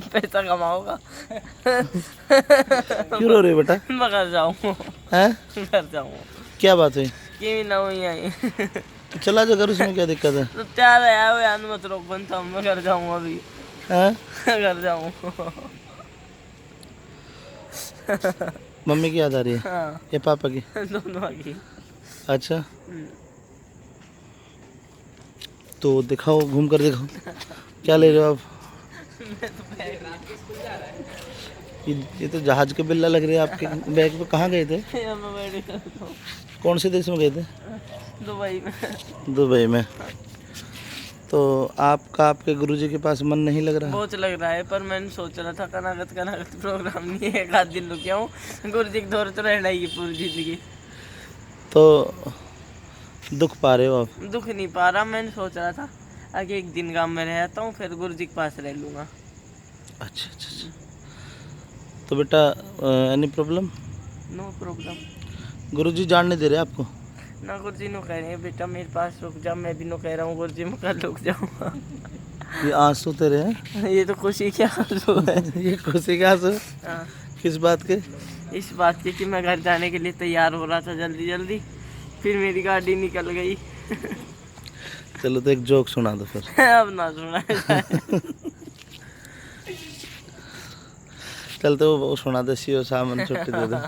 पैसा कमाओगा। क्यों रो रहे हो बेटा? मैं घर जाऊँ, हैं? घर जाऊँ क्या बात है? कि ना हुई आई। तो चला जा घर, उसमें क्या दिक्कत है? तो तैयार है यार, मत रोक बनता हूँ, मैं घर जाऊँ अभी। हैं? घर जाऊँ। मम्मी की याद आ रही है हाँ, या पापा की? दोनों की। अच्छा, तो दिखाओ, घूम कर दिखाओ, क्या ले रहे हो आप? ये तो जहाज के बिल्ला लग रहे हैं आपके बैग पे। कहाँ गए थे? कौन से देश में गए थे? दुबई में। दुबई में। तो आपके गुरुजी के पास मन नहीं लग रहा? बहुत लग रहा है, पर मैंने सोच रहा था कनागत प्रोग्राम नहीं है, एक आध दिन रुक आऊँ। गुरु जी के दौर तो रहना ही है पूरी जिंदगी। तो दुख पा रहे हो आप? दुख नहीं पा रहा, मैंने सोच रहा था आगे एक दिन गाँव में रहता हूँ, फिर गुरु जी के पास रह लूँगा। अच्छा अच्छा अच्छा। तो बेटा, एनी प्रॉब्लम? No problem. गुरुजी जान नहीं दे रहे आपको? ना गुरु जी नो कह रहे हैं बेटा मेरे पास रुक जा, मैं भी नो कह रहा हूँ गुरु जी मैं कल रुक जाऊँगा। ये आंसू तेरे हैं? ये तो खुशी क्या आंसू है। ये खुशी के आंसू? हाँ, किस बात के? इस बात की कि मैं घर जाने के लिए तैयार हो रहा था जल्दी जल्दी, फिर मेरी गाड़ी निकल गई। चलो तो एक जोक सुना दो फिर। अब ना सुना जाए। चल तो वो सुना दे, सीओ सामन छुट्टी दे दो।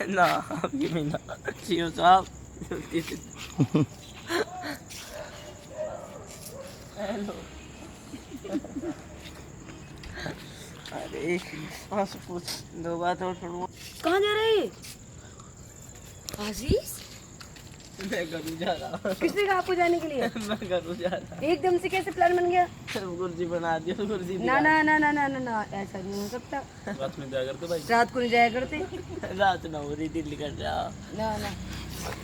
ना अभी भी ना, सीओ साहब छुट्टी दे दो। हेलो। अरे बस पूछ दो बात और सुनो। कहाँ जा रहे हैं आजीज? मैं घरों जा रहा हूँ। किसने कहा आपको जाने के लिए? मैं घरों जा रहा एकदम से कैसे प्लान बन गया? हूँ। गुरुजी बना दियो, गुरुजी ना ना ना ना ना ना ना, ऐसा नहीं हो सकता। रात में जाया करते भाई। रात को नहीं जाया करते। रात ना हो रही, दिल्ली कर जा। ना ना,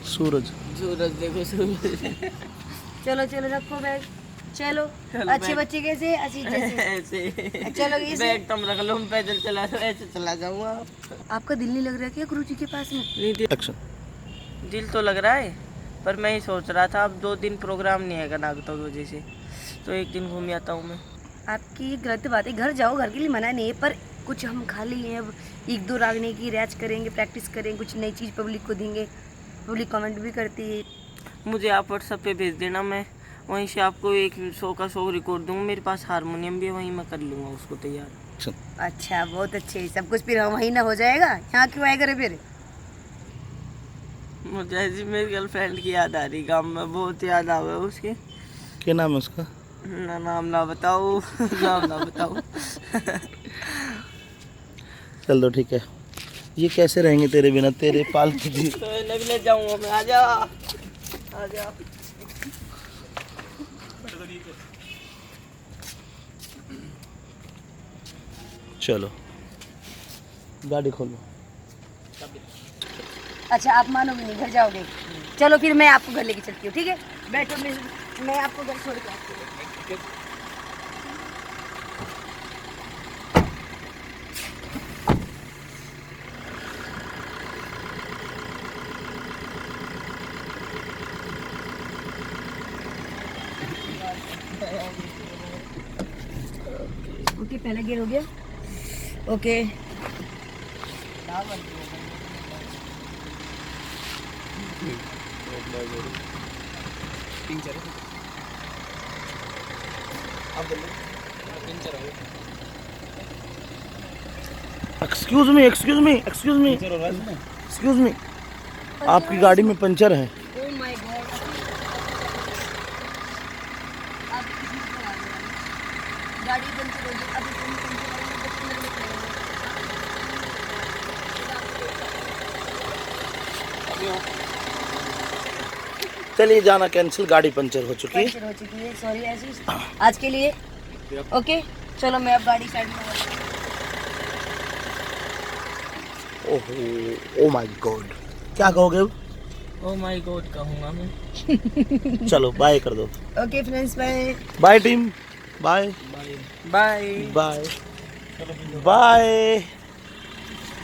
सूरज। सूरज देखो सूरज। चलो चलो रखो बैग, चलो। चलो अच्छे बैग। बच्चे कैसे? अच्छी जैसे। ऐसे चलो ये से। बैग तुम रख लो, मैं पैदल चला जाऊँ, ऐसे चला जाऊँगा। आपका दिल नहीं लग रहा क्या गुरुजी के पास में? नहीं एक्शन। दिल तो लग रहा है, पर मैं ही सोच रहा था अब 2 दिन प्रोग्राम नहीं है नागता की वजह से, तो एक दिन घूम आता हूँ मैं। आपकी ये गलत बात है, घर जाओ, घर के लिए मना नहीं है, पर कुछ हम खाली हैं अब। 1-2 रागने की रैच करेंगे, प्रैक्टिस करेंगे, कुछ नई चीज़ पब्लिक को देंगे। पब्लिक कमेंट भी करती है। मुझे आप व्हाट्सएप पे भेज देना, मैं वहीं से आपको एक 100 का 100 रिकॉर्ड दूँगा। मेरे पास हारमोनियम भी है, वहीं मैं कर लूँगा उसको तैयार। अच्छा बहुत अच्छे, सब कुछ फिर वहीं ना हो जाएगा, यहाँ क्यों आए करे फिर? मुझे ऐसी मेरी गर्लफ्रेंड की याद आ रही, गाँव में बहुत याद आ गया उसकी। क्या नाम है उसका? ना नाम ना बताओ। नाम ना बताओ। चल दो, ठीक है। ये कैसे रहेंगे तेरे बिना, तेरे पालतू जी? तो भी ले जाऊंगा मैं, आजा आजा। चलो गाड़ी खोलो। अच्छा आप मानोगे नहीं, घर जाओगे? चलो फिर मैं आपको घर लेके चलती हूँ, ठीक है? बैठो, मैं आपको घर छोड़ के आती हूँ। ओके, पहला गियर हो गया। Okay excuse me, excuse me, excuse me, excuse me, आपकी गाड़ी में पंचर है। ओह माय गॉड, आप किसी को आ गए, गाड़ी पंचर हो गई। अभी तुम पंचर वाले को कितने मिनट लगेंगे? चलिए जाना कैंसिल, गाड़ी पंचर हो चुकी है। पंचर हो चुकी है, सॉरी आशीष, आज के लिए। ओके चलो, मैं अब गाड़ी साइड में। ओह, ओ माय गॉड, क्या कहोगे अब? ओ माय गॉड कहूँगा मैं। चलो बाय कर दो। Okay friends, bye bye team, bye bye bye bye.